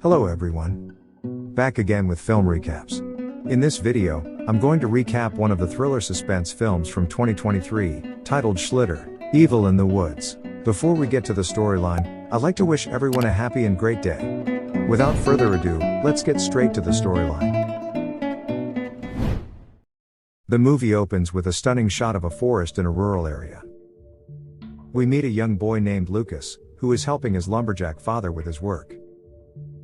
Hello everyone. Back again with film recaps. In this video, I'm going to recap one of the thriller suspense films from 2023, titled Schlitter, Evil in the Woods. Before we get to the storyline, I'd like to wish everyone a happy and great day. Without further ado, let's get straight to the storyline. The movie opens with a stunning shot of a forest in a rural area. We meet a young boy named Lucas, who is helping his lumberjack father with his work.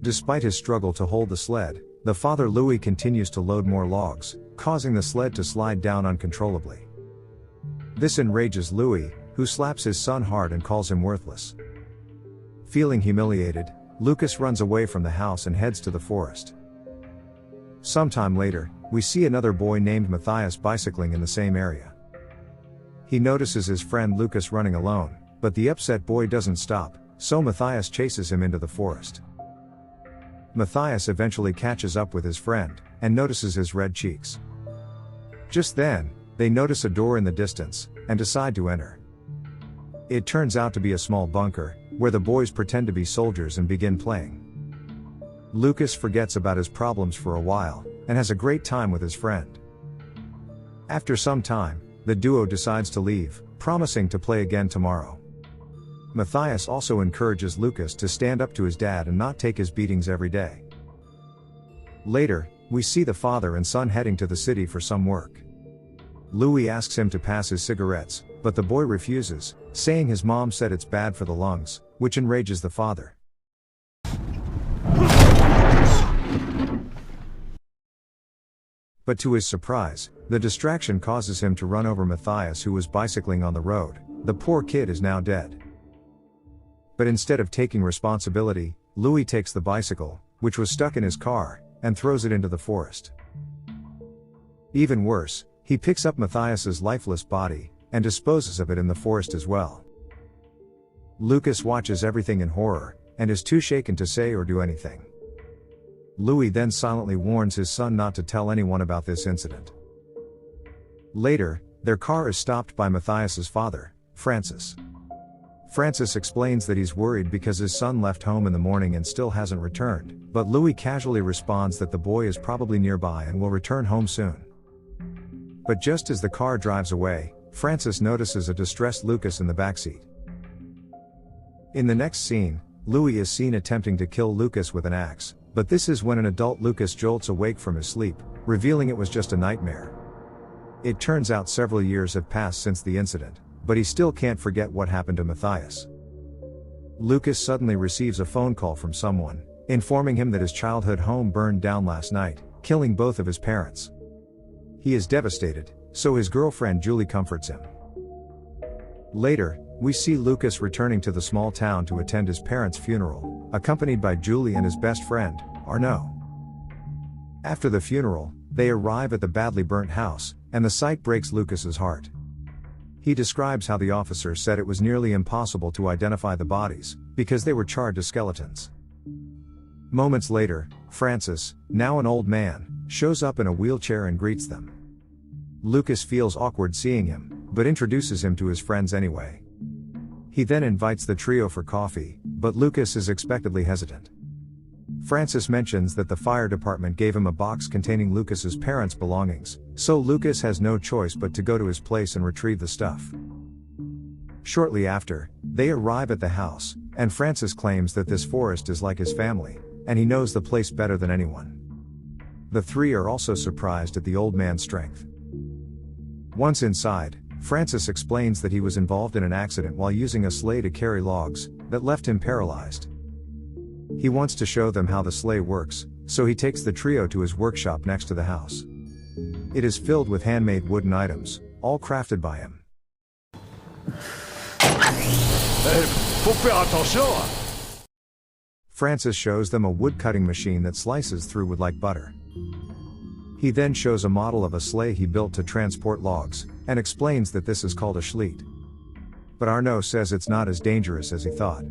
Despite his struggle to hold the sled, the father Louis continues to load more logs, causing the sled to slide down uncontrollably. This enrages Louis, who slaps his son hard and calls him worthless. Feeling humiliated, Lucas runs away from the house and heads to the forest. Sometime later, we see another boy named Matthias bicycling in the same area. He notices his friend Lucas running alone, but the upset boy doesn't stop, so Matthias chases him into the forest. Matthias eventually catches up with his friend, and notices his red cheeks. Just then, they notice a door in the distance, and decide to enter. It turns out to be a small bunker, where the boys pretend to be soldiers and begin playing. Lucas forgets about his problems for a while, and has a great time with his friend. After some time, the duo decides to leave, promising to play again tomorrow. Matthias also encourages Lucas to stand up to his dad and not take his beatings every day. Later, we see the father and son heading to the city for some work. Louis asks him to pass his cigarettes, but the boy refuses, saying his mom said it's bad for the lungs, which enrages the father. But to his surprise, the distraction causes him to run over Matthias, who was bicycling on the road. The poor kid is now dead. But instead of taking responsibility, Louis takes the bicycle, which was stuck in his car, and throws it into the forest. Even worse, he picks up Matthias's lifeless body, and disposes of it in the forest as well. Lucas watches everything in horror, and is too shaken to say or do anything. Louis then silently warns his son not to tell anyone about this incident. Later, their car is stopped by Matthias's father, Francis. Francis explains that he's worried because his son left home in the morning and still hasn't returned, but Louis casually responds that the boy is probably nearby and will return home soon. But just as the car drives away, Francis notices a distressed Lucas in the backseat. In the next scene, Louis is seen attempting to kill Lucas with an axe, but this is when an adult Lucas jolts awake from his sleep, revealing it was just a nightmare. It turns out several years have passed since the incident, but he still can't forget what happened to Matthias. Lucas suddenly receives a phone call from someone, informing him that his childhood home burned down last night, killing both of his parents. He is devastated, so his girlfriend Julie comforts him. Later, we see Lucas returning to the small town to attend his parents' funeral, accompanied by Julie and his best friend, Arnaud. After the funeral, they arrive at the badly burnt house, and the sight breaks Lucas's heart. He describes how the officers said it was nearly impossible to identify the bodies, because they were charred to skeletons. Moments later, Francis, now an old man, shows up in a wheelchair and greets them. Lucas feels awkward seeing him, but introduces him to his friends anyway. He then invites the trio for coffee, but Lucas is expectedly hesitant. Francis mentions that the fire department gave him a box containing Lucas's parents' belongings, so Lucas has no choice but to go to his place and retrieve the stuff. Shortly after, they arrive at the house, and Francis claims that this forest is like his family, and he knows the place better than anyone. The three are also surprised at the old man's strength. Once inside, Francis explains that he was involved in an accident while using a sleigh to carry logs, that left him paralyzed. He wants to show them how the sleigh works, so he takes the trio to his workshop next to the house. It is filled with handmade wooden items, all crafted by him. Faut faire attention! Francis shows them a wood-cutting machine that slices through wood like butter. He then shows a model of a sleigh he built to transport logs, and explains that this is called a Schlitter. But Arnaud says it's not as dangerous as he thought.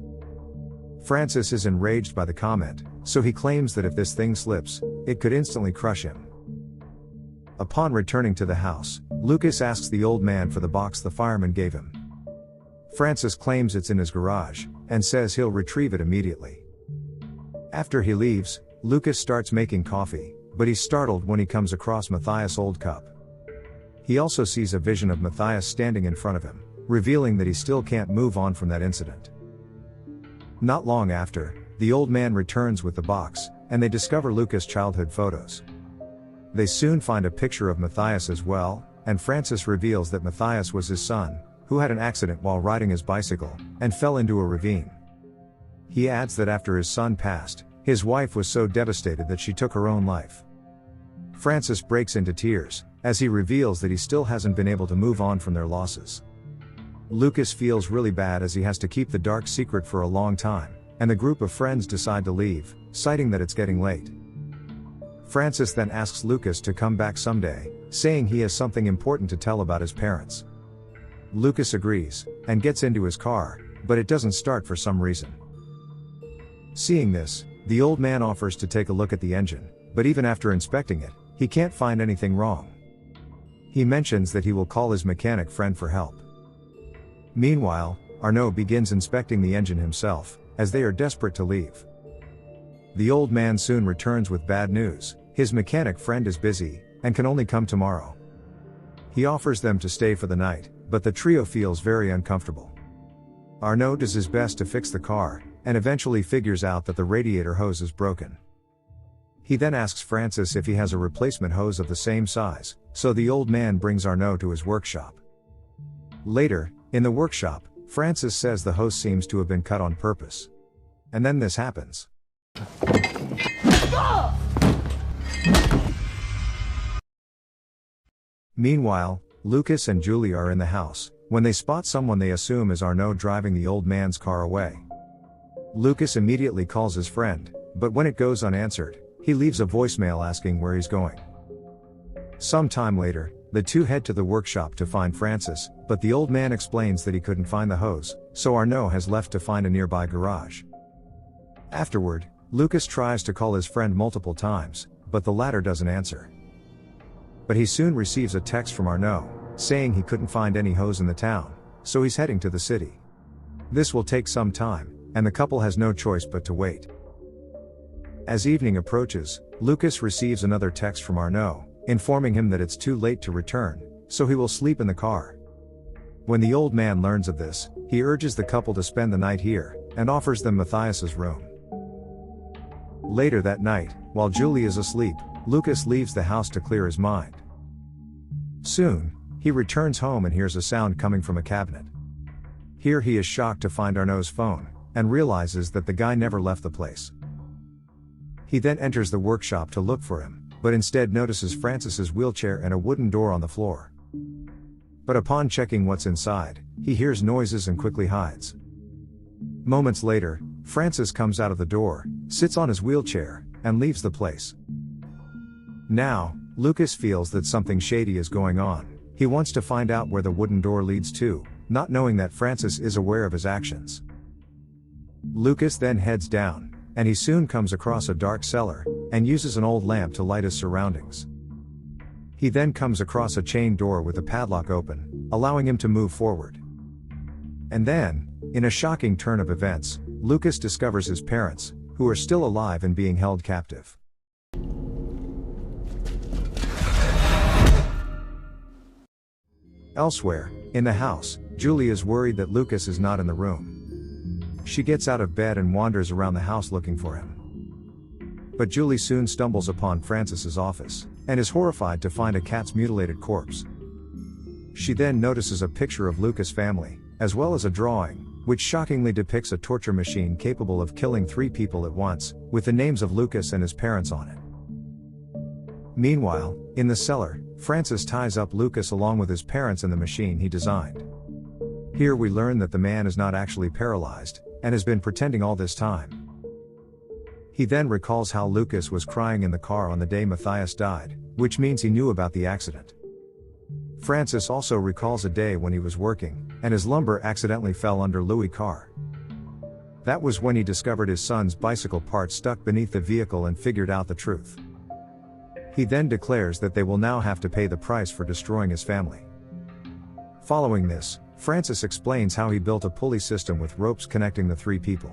Francis is enraged by the comment, so he claims that if this thing slips, it could instantly crush him. Upon returning to the house, Lucas asks the old man for the box the fireman gave him. Francis claims it's in his garage, and says he'll retrieve it immediately. After he leaves, Lucas starts making coffee, but he's startled when he comes across Matthias' old cup. He also sees a vision of Matthias standing in front of him, revealing that he still can't move on from that incident. Not long after, the old man returns with the box, and they discover Lucas' childhood photos. They soon find a picture of Matthias as well, and Francis reveals that Matthias was his son, who had an accident while riding his bicycle, and fell into a ravine. He adds that after his son passed, his wife was so devastated that she took her own life. Francis breaks into tears, as he reveals that he still hasn't been able to move on from their losses. Lucas feels really bad as he has to keep the dark secret for a long time, and the group of friends decide to leave, citing that it's getting late. Francis then asks Lucas to come back someday, saying he has something important to tell about his parents. Lucas agrees, and gets into his car, but it doesn't start for some reason. Seeing this, the old man offers to take a look at the engine, but even after inspecting it, he can't find anything wrong. He mentions that he will call his mechanic friend for help. Meanwhile, Arnaud begins inspecting the engine himself, as they are desperate to leave. The old man soon returns with bad news: his mechanic friend is busy, and can only come tomorrow. He offers them to stay for the night, but the trio feels very uncomfortable. Arnaud does his best to fix the car, and eventually figures out that the radiator hose is broken. He then asks Francis if he has a replacement hose of the same size, so the old man brings Arnaud to his workshop. Later, in the workshop, Francis says the hose seems to have been cut on purpose. And then this happens. Meanwhile, Lucas and Julie are in the house, when they spot someone they assume is Arnaud driving the old man's car away. Lucas immediately calls his friend, but when it goes unanswered, he leaves a voicemail asking where he's going. Some time later, the two head to the workshop to find Francis, but the old man explains that he couldn't find the hose, so Arnaud has left to find a nearby garage. Afterward, Lucas tries to call his friend multiple times, but the latter doesn't answer. But he soon receives a text from Arnaud, saying he couldn't find any hose in the town, so he's heading to the city. This will take some time, and the couple has no choice but to wait. As evening approaches, Lucas receives another text from Arnaud, informing him that it's too late to return, so he will sleep in the car. When the old man learns of this, he urges the couple to spend the night here, and offers them Matthias's room. Later that night, while Julie is asleep, Lucas leaves the house to clear his mind. Soon, he returns home and hears a sound coming from a cabinet. Here he is shocked to find Arnaud's phone, and realizes that the guy never left the place. He then enters the workshop to look for him, but instead notices Francis's wheelchair and a wooden door on the floor. But upon checking what's inside, he hears noises and quickly hides. Moments later, Francis comes out of the door, sits on his wheelchair, and leaves the place. Now, Lucas feels that something shady is going on. He wants to find out where the wooden door leads to, not knowing that Francis is aware of his actions. Lucas then heads down, and he soon comes across a dark cellar, and uses an old lamp to light his surroundings. He then comes across a chain door with the padlock open, allowing him to move forward. And then, in a shocking turn of events, Lucas discovers his parents, who are still alive and being held captive. Elsewhere, in the house, Julie is worried that Lucas is not in the room. She gets out of bed and wanders around the house looking for him. But Julie soon stumbles upon Francis's office, and is horrified to find a cat's mutilated corpse. She then notices a picture of Lucas' family, as well as a drawing, which shockingly depicts a torture machine capable of killing 3 people at once, with the names of Lucas and his parents on it. Meanwhile, in the cellar, Francis ties up Lucas along with his parents in the machine he designed. Here we learn that the man is not actually paralyzed, and has been pretending all this time. He then recalls how Lucas was crying in the car on the day Matthias died, which means he knew about the accident. Francis also recalls a day when he was working, and his lumber accidentally fell under Louis' car. That was when he discovered his son's bicycle part stuck beneath the vehicle and figured out the truth. He then declares that they will now have to pay the price for destroying his family. Following this, Francis explains how he built a pulley system with ropes connecting the 3 people.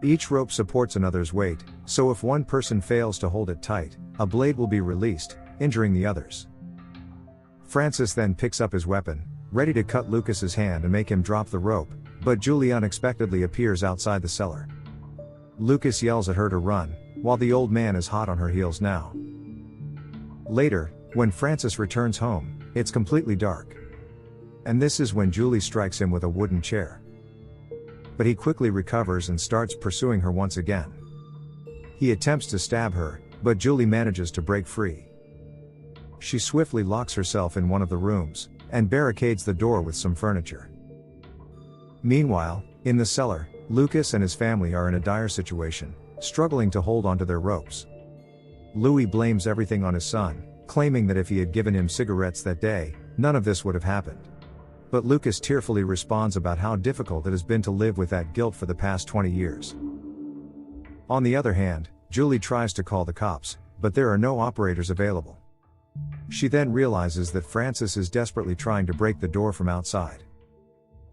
Each rope supports another's weight, so if one person fails to hold it tight, a blade will be released, injuring the others. Francis then picks up his weapon, ready to cut Lucas's hand and make him drop the rope, but Julie unexpectedly appears outside the cellar. Lucas yells at her to run, while the old man is hot on her heels now. Later, when Francis returns home, it's completely dark. And this is when Julie strikes him with a wooden chair. But he quickly recovers and starts pursuing her once again. He attempts to stab her, but Julie manages to break free. She swiftly locks herself in one of the rooms, and barricades the door with some furniture. Meanwhile, in the cellar, Lucas and his family are in a dire situation, struggling to hold onto their ropes. Louis blames everything on his son, claiming that if he had given him cigarettes that day, none of this would have happened. But Lucas tearfully responds about how difficult it has been to live with that guilt for the past 20 years. On the other hand, Julie tries to call the cops, but there are no operators available. She then realizes that Francis is desperately trying to break the door from outside.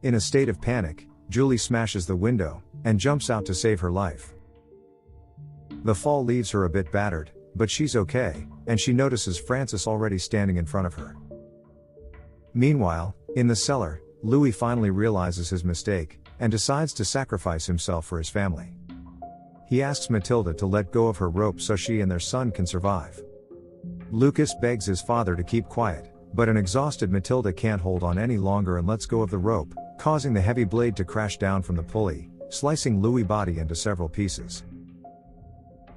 In a state of panic, Julie smashes the window, and jumps out to save her life. The fall leaves her a bit battered, but she's okay, and she notices Francis already standing in front of her. Meanwhile, in the cellar, Louis finally realizes his mistake, and decides to sacrifice himself for his family. He asks Matilda to let go of her rope so she and their son can survive. Lucas begs his father to keep quiet, but an exhausted Matilda can't hold on any longer and lets go of the rope, causing the heavy blade to crash down from the pulley, slicing Louis' body into several pieces.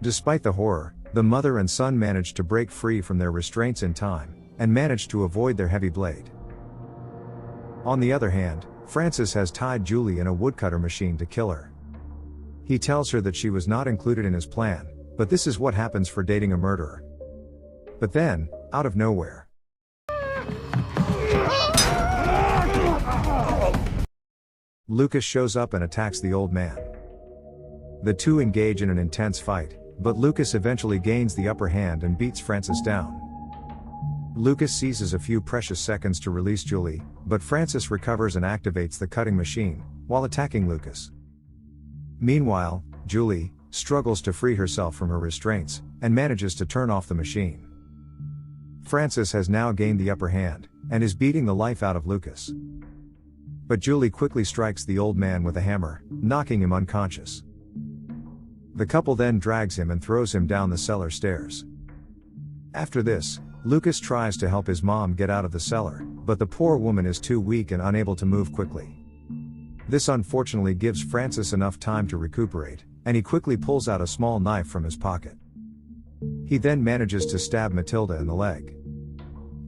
Despite the horror, the mother and son manage to break free from their restraints in time, and manage to avoid their heavy blade. On the other hand, Francis has tied Julie in a woodcutter machine to kill her. He tells her that she was not included in his plan, but this is what happens for dating a murderer. But then, out of nowhere, Lucas shows up and attacks the old man. The two engage in an intense fight, but Lucas eventually gains the upper hand and beats Francis down. Lucas seizes a few precious seconds to release Julie, but Francis recovers and activates the cutting machine, while attacking Lucas. Meanwhile, Julie struggles to free herself from her restraints, and manages to turn off the machine. Francis has now gained the upper hand, and is beating the life out of Lucas. But Julie quickly strikes the old man with a hammer, knocking him unconscious. The couple then drags him and throws him down the cellar stairs. After this, Lucas tries to help his mom get out of the cellar, but the poor woman is too weak and unable to move quickly. This unfortunately gives Francis enough time to recuperate, and he quickly pulls out a small knife from his pocket. He then manages to stab Matilda in the leg.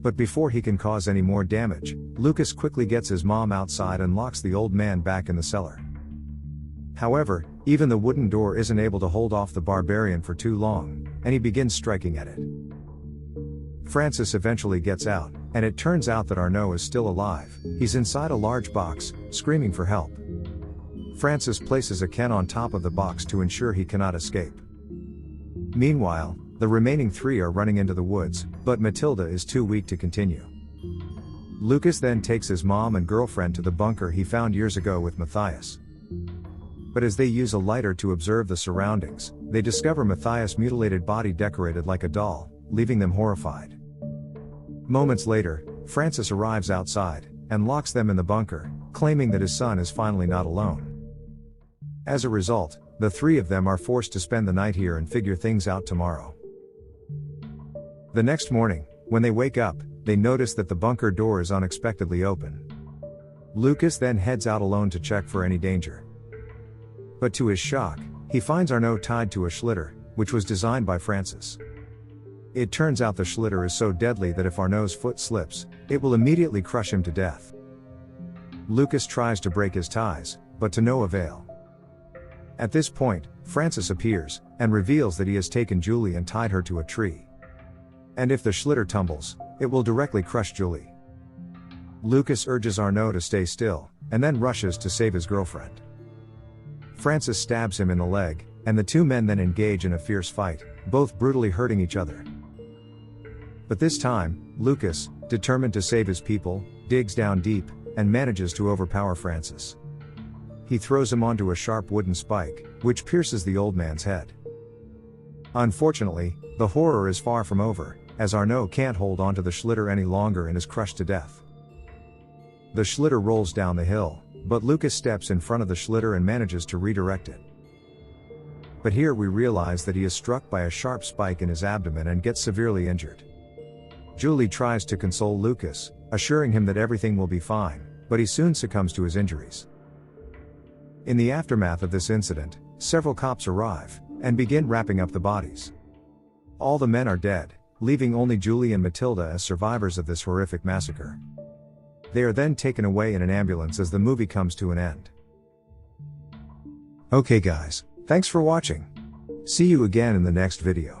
But before he can cause any more damage, Lucas quickly gets his mom outside and locks the old man back in the cellar. However, even the wooden door isn't able to hold off the barbarian for too long, and he begins striking at it. Francis eventually gets out, and it turns out that Arnaud is still alive. He's inside a large box, screaming for help. Francis places a Ken on top of the box to ensure he cannot escape. Meanwhile, the remaining three are running into the woods, but Matilda is too weak to continue. Lucas then takes his mom and girlfriend to the bunker he found years ago with Matthias. But as they use a lighter to observe the surroundings, they discover Matthias' mutilated body decorated like a doll, leaving them horrified. Moments later, Francis arrives outside, and locks them in the bunker, claiming that his son is finally not alone. As a result, the three of them are forced to spend the night here and figure things out tomorrow. The next morning, when they wake up, they notice that the bunker door is unexpectedly open. Lucas then heads out alone to check for any danger. But to his shock, he finds Arnaud tied to a Schlitter, which was designed by Francis. It turns out the Schlitter is so deadly that if Arnaud's foot slips, it will immediately crush him to death. Lucas tries to break his ties, but to no avail. At this point, Francis appears, and reveals that he has taken Julie and tied her to a tree. And if the Schlitter tumbles, it will directly crush Julie. Lucas urges Arnaud to stay still, and then rushes to save his girlfriend. Francis stabs him in the leg, and the two men then engage in a fierce fight, both brutally hurting each other. But this time, Lucas, determined to save his people, digs down deep, and manages to overpower Francis. he throws him onto a sharp wooden spike, which pierces the old man's head. Unfortunately, the horror is far from over, as Arnaud can't hold onto the Schlitter any longer and is crushed to death. The Schlitter rolls down the hill, but Lucas steps in front of the Schlitter and manages to redirect it. But here we realize that he is struck by a sharp spike in his abdomen and gets severely injured. Julie tries to console Lucas, assuring him that everything will be fine, but he soon succumbs to his injuries. In the aftermath of this incident, several cops arrive, and begin wrapping up the bodies. All the men are dead, leaving only Julie and Matilda as survivors of this horrific massacre. They are then taken away in an ambulance as the movie comes to an end. Okay guys, thanks for watching. See you again in the next video.